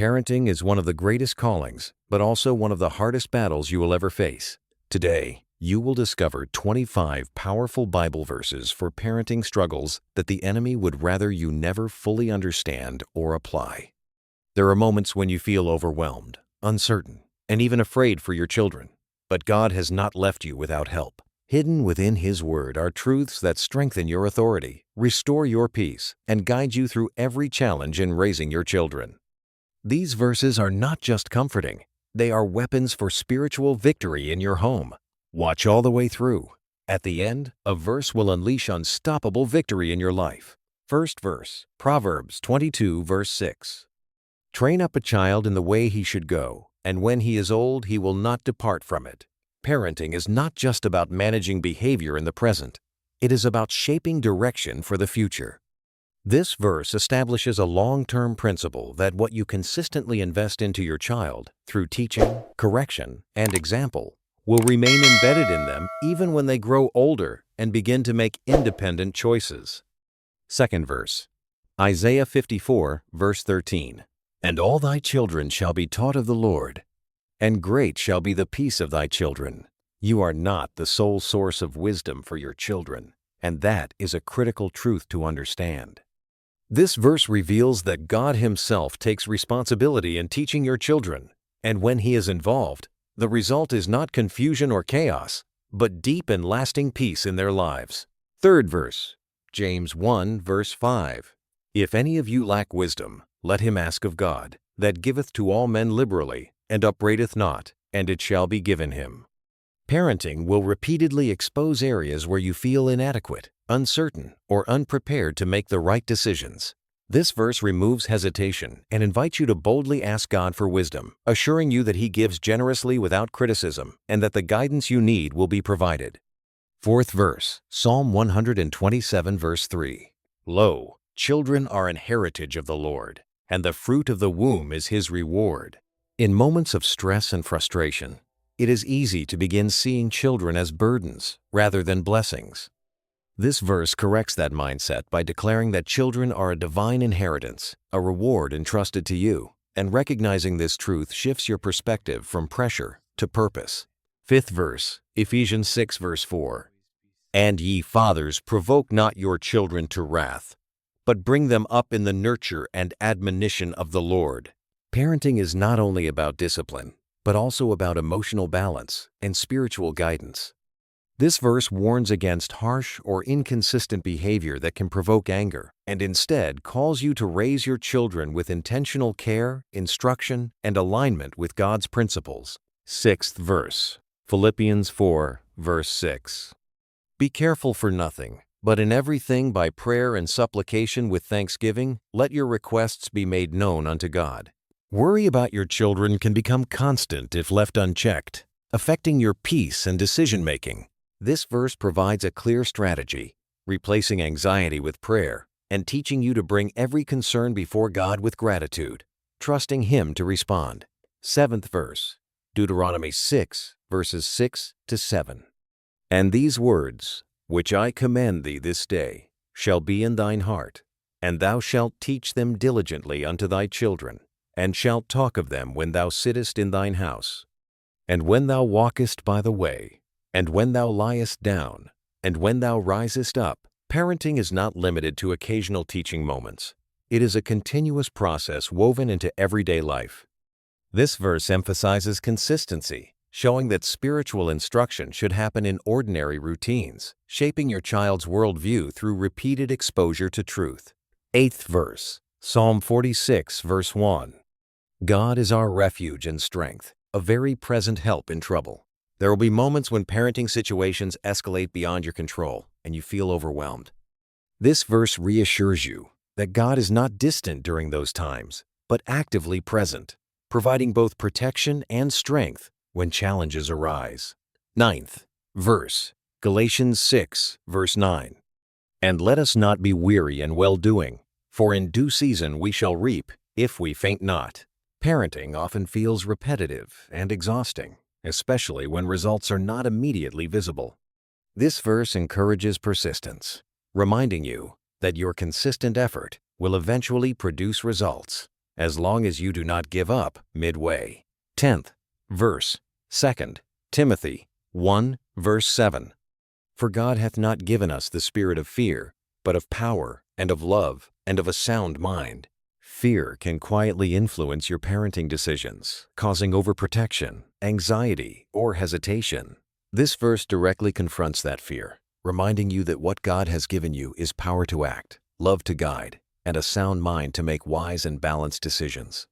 Parenting is one of the greatest callings, but also one of the hardest battles you will ever face. Today, you will discover 25 powerful Bible verses for parenting struggles that the enemy would rather you never fully understand or apply. There are moments when you feel overwhelmed, uncertain, and even afraid for your children. But God has not left you without help. Hidden within His Word are truths that strengthen your authority, restore your peace, and guide you through every challenge in raising your children. These verses are not just comforting, they are weapons for spiritual victory in your home. Watch all the way through. At the end, a verse will unleash unstoppable victory in your life. First verse, Proverbs 22, verse 6. Train up a child in the way he should go, and when he is old, he will not depart from it. Parenting is not just about managing behavior in the present. It is about shaping direction for the future. This verse establishes a long-term principle that what you consistently invest into your child through teaching, correction, and example will remain embedded in them even when they grow older and begin to make independent choices. Second verse, Isaiah 54, verse 13. And all thy children shall be taught of the Lord, and great shall be the peace of thy children. You are not the sole source of wisdom for your children, and that is a critical truth to understand. This verse reveals that God Himself takes responsibility in teaching your children, and when He is involved, the result is not confusion or chaos, but deep and lasting peace in their lives. Third verse, James 1, verse 5. If any of you lack wisdom, let him ask of God, that giveth to all men liberally, and upbraideth not, and it shall be given him. Parenting will repeatedly expose areas where you feel inadequate, uncertain, or unprepared to make the right decisions. This verse removes hesitation and invites you to boldly ask God for wisdom, assuring you that He gives generously without criticism and that the guidance you need will be provided. Fourth verse, Psalm 127, verse 3. Lo, children are an heritage of the Lord, and the fruit of the womb is His reward. In moments of stress and frustration, it is easy to begin seeing children as burdens rather than blessings. This verse corrects that mindset by declaring that children are a divine inheritance, a reward entrusted to you, and recognizing this truth shifts your perspective from pressure to purpose. Fifth verse, Ephesians 6, verse 4. And ye fathers, provoke not your children to wrath, but bring them up in the nurture and admonition of the Lord. Parenting is not only about discipline, but also about emotional balance and spiritual guidance. This verse warns against harsh or inconsistent behavior that can provoke anger, and instead calls you to raise your children with intentional care, instruction, and alignment with God's principles. Sixth verse, Philippians 4, verse 6. Be careful for nothing, but in everything by prayer and supplication with thanksgiving, let your requests be made known unto God. Worry about your children can become constant if left unchecked, affecting your peace and decision-making. This verse provides a clear strategy, replacing anxiety with prayer and teaching you to bring every concern before God with gratitude, trusting Him to respond. Seventh verse, Deuteronomy 6, verses 6 to 7. And these words, which I command thee this day, shall be in thine heart, and thou shalt teach them diligently unto thy children, and shalt talk of them when thou sittest in thine house, and when thou walkest by the way, and when thou liest down, and when thou risest up. Parenting is not limited to occasional teaching moments. It is a continuous process woven into everyday life. This verse emphasizes consistency, showing that spiritual instruction should happen in ordinary routines, shaping your child's worldview through repeated exposure to truth. Eighth verse, Psalm 46, verse 1. God is our refuge and strength, a very present help in trouble. There will be moments when parenting situations escalate beyond your control and you feel overwhelmed. This verse reassures you that God is not distant during those times, but actively present, providing both protection and strength when challenges arise. Ninth verse, Galatians 6, verse 9. And let us not be weary in well-doing, for in due season we shall reap, if we faint not. Parenting often feels repetitive and exhausting, especially when results are not immediately visible. This verse encourages persistence, reminding you that your consistent effort will eventually produce results. as long as you do not give up midway. 10th verse, 2 Timothy 1 verse 7. For God hath not given us the spirit of fear, but of power and of love and of a sound mind. Fear can quietly influence your parenting decisions, causing overprotection, anxiety, or hesitation. This verse directly confronts that fear, reminding you that what God has given you is power to act, love to guide, and a sound mind to make wise and balanced decisions.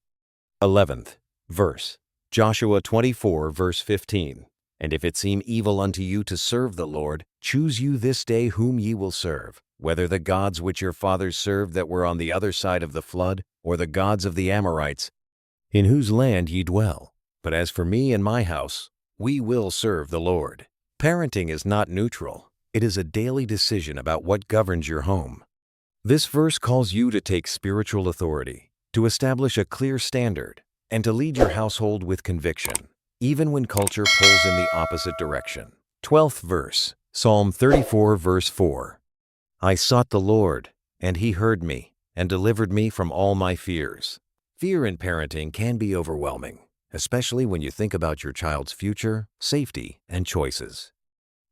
11th verse, Joshua 24 verse 15. And if it seem evil unto you to serve the Lord, choose you this day whom ye will serve, whether the gods which your fathers served that were on the other side of the flood, or the gods of the Amorites, in whose land ye dwell. But as for me and my house, we will serve the Lord. Parenting is not neutral. It is a daily decision about what governs your home. This verse calls you to take spiritual authority, to establish a clear standard, and to lead your household with conviction, even when culture pulls in the opposite direction. 12th verse, Psalm 34 verse 4. I sought the Lord, and he heard me, and delivered me from all my fears. Fear in parenting can be overwhelming, especially when you think about your child's future, safety, and choices.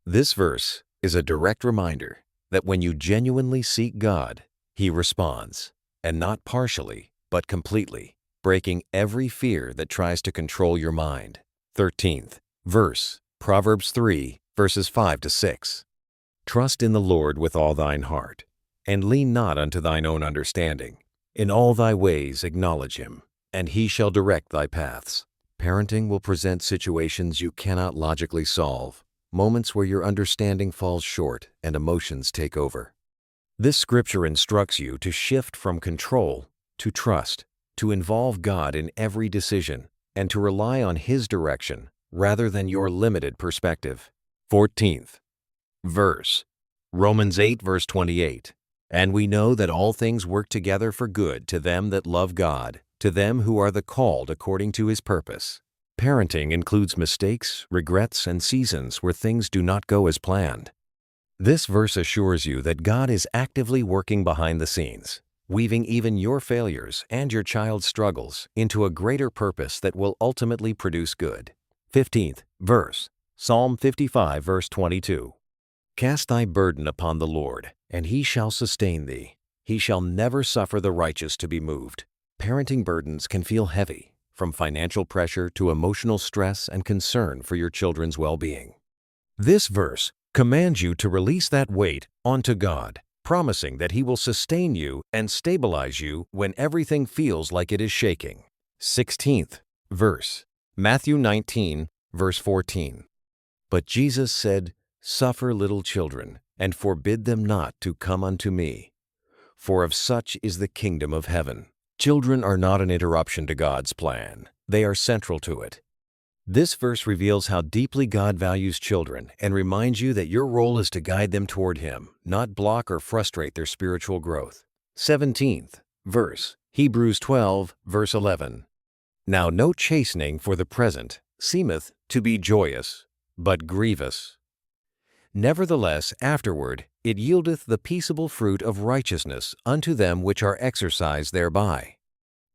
This verse is a direct reminder that when you genuinely seek God, he responds, and not partially, but completely, breaking every fear that tries to control your mind. 13th verse, Proverbs 3 verses 5 to 6. Trust in the Lord with all thine heart, and lean not unto thine own understanding. In all thy ways acknowledge him, and he shall direct thy paths. Parenting will present situations you cannot logically solve, moments where your understanding falls short and emotions take over. This scripture instructs you to shift from control to trust, to involve God in every decision, and to rely on his direction rather than your limited perspective. 14th verse, Romans 8 verse 28. And we know that all things work together for good to them that love God, to them who are the called according to his purpose. Parenting includes mistakes, regrets, and seasons where things do not go as planned. This verse assures you that God is actively working behind the scenes, weaving even your failures and your child's struggles into a greater purpose that will ultimately produce good. 15th verse, Psalm 55 verse 22. Cast thy burden upon the Lord, and he shall sustain thee. He shall never suffer the righteous to be moved. Parenting burdens can feel heavy, from financial pressure to emotional stress and concern for your children's well-being. This verse commands you to release that weight onto God, promising that he will sustain you and stabilize you when everything feels like it is shaking. 16th verse, Matthew 19 verse 14. But Jesus said, Suffer little children, and forbid them not to come unto me, for of such is the kingdom of heaven. Children are not an interruption to God's plan. They are central to it. This verse reveals how deeply God values children and reminds you that your role is to guide them toward him, not block or frustrate their spiritual growth. 17th verse, Hebrews 12 verse 11. Now no chastening for the present seemeth to be joyous, but grievous. Nevertheless afterward it yieldeth the peaceable fruit of righteousness unto them which are exercised thereby.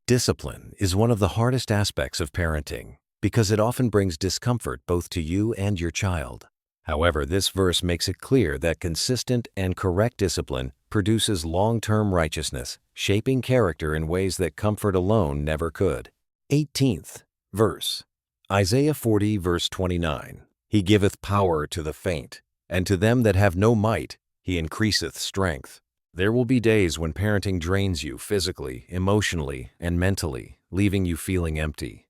Discipline is one of the hardest aspects of parenting because it often brings discomfort both to you and your child. However, this verse makes it clear that consistent and correct discipline produces long-term righteousness, shaping character in ways that comfort alone never could. 18th verse, Isaiah 40 verse 29. He giveth power to the faint, and to them that have no might he increaseth strength. There will be days when parenting drains you physically, emotionally, and mentally, leaving you feeling empty.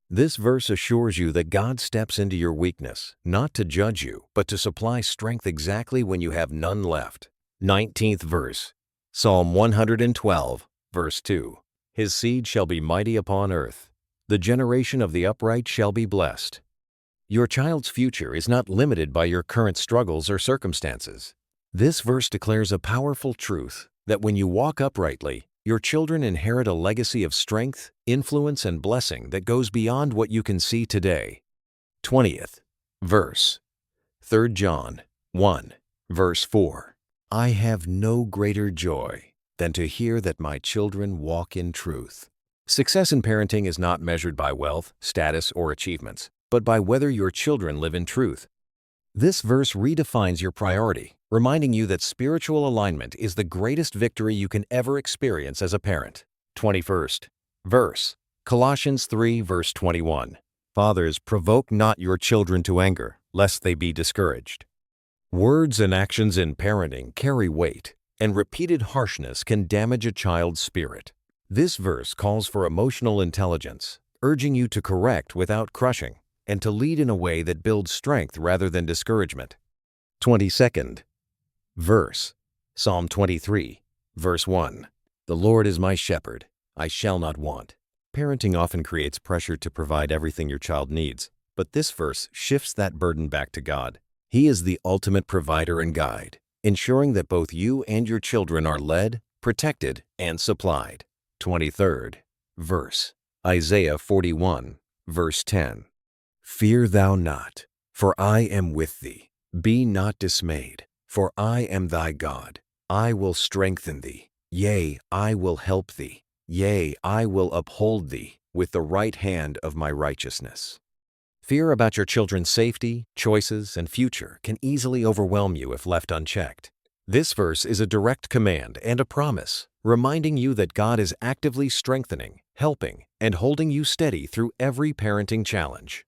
This verse assures you that God steps into your weakness, not to judge you, but to supply strength exactly when you have none left. 19th verse, Psalm 112, verse 2. His seed shall be mighty upon earth. The generation of the upright shall be blessed. Your child's future is not limited by your current struggles or circumstances. This verse declares a powerful truth that when you walk uprightly, your children inherit a legacy of strength, influence, and blessing that goes beyond what you can see today. 20th verse, 3 John 1, verse 4. I have no greater joy than to hear that my children walk in truth. Success in parenting is not measured by wealth, status, or achievements, but by whether your children live in truth. This verse redefines your priority, reminding you that spiritual alignment is the greatest victory you can ever experience as a parent. 21st verse, Colossians 3 verse 21. Fathers, provoke not your children to anger, lest they be discouraged. Words and actions in parenting carry weight, and repeated harshness can damage a child's spirit. This verse calls for emotional intelligence, urging you to correct without crushing, and to lead in a way that builds strength rather than discouragement. 22nd verse, Psalm 23, verse 1. The Lord is my shepherd, I shall not want. Parenting often creates pressure to provide everything your child needs, but this verse shifts that burden back to God. He is the ultimate provider and guide, ensuring that both you and your children are led, protected, and supplied. 23rd verse, Isaiah 41, verse 10. Fear thou not, for I am with thee. Be not dismayed, for I am thy God. I will strengthen thee. Yea, I will help thee. Yea, I will uphold thee with the right hand of my righteousness. Fear about your children's safety, choices, and future can easily overwhelm you if left unchecked. This verse is a direct command and a promise, reminding you that God is actively strengthening, helping, and holding you steady through every parenting challenge.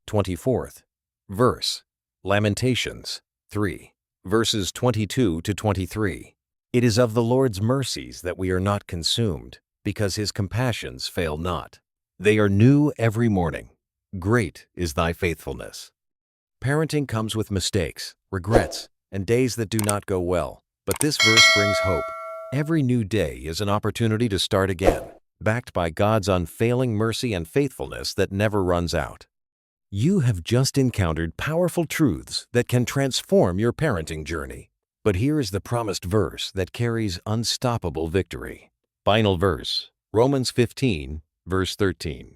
24th verse, Lamentations 3, verses 22 to 23. It is of the Lord's mercies that we are not consumed, because his compassions fail not. They are new every morning. Great is thy faithfulness. Parenting comes with mistakes, regrets, and days that do not go well, but this verse brings hope. Every new day is an opportunity to start again, backed by God's unfailing mercy and faithfulness that never runs out. You have just encountered powerful truths that can transform your parenting journey. But here is the promised verse that carries unstoppable victory. Final verse, Romans 15, verse 13.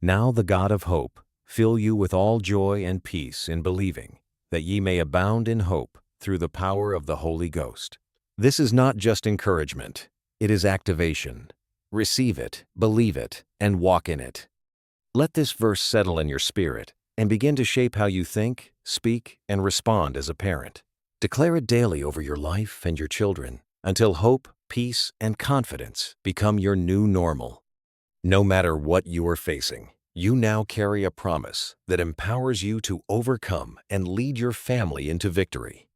Now the God of hope fill you with all joy and peace in believing, that ye may abound in hope through the power of the Holy Ghost. This is not just encouragement, it is activation. Receive it, believe it, and walk in it. Let this verse settle in your spirit and begin to shape how you think, speak, and respond as a parent. Declare it daily over your life and your children until hope, peace, and confidence become your new normal. No matter what you are facing, you now carry a promise that empowers you to overcome and lead your family into victory.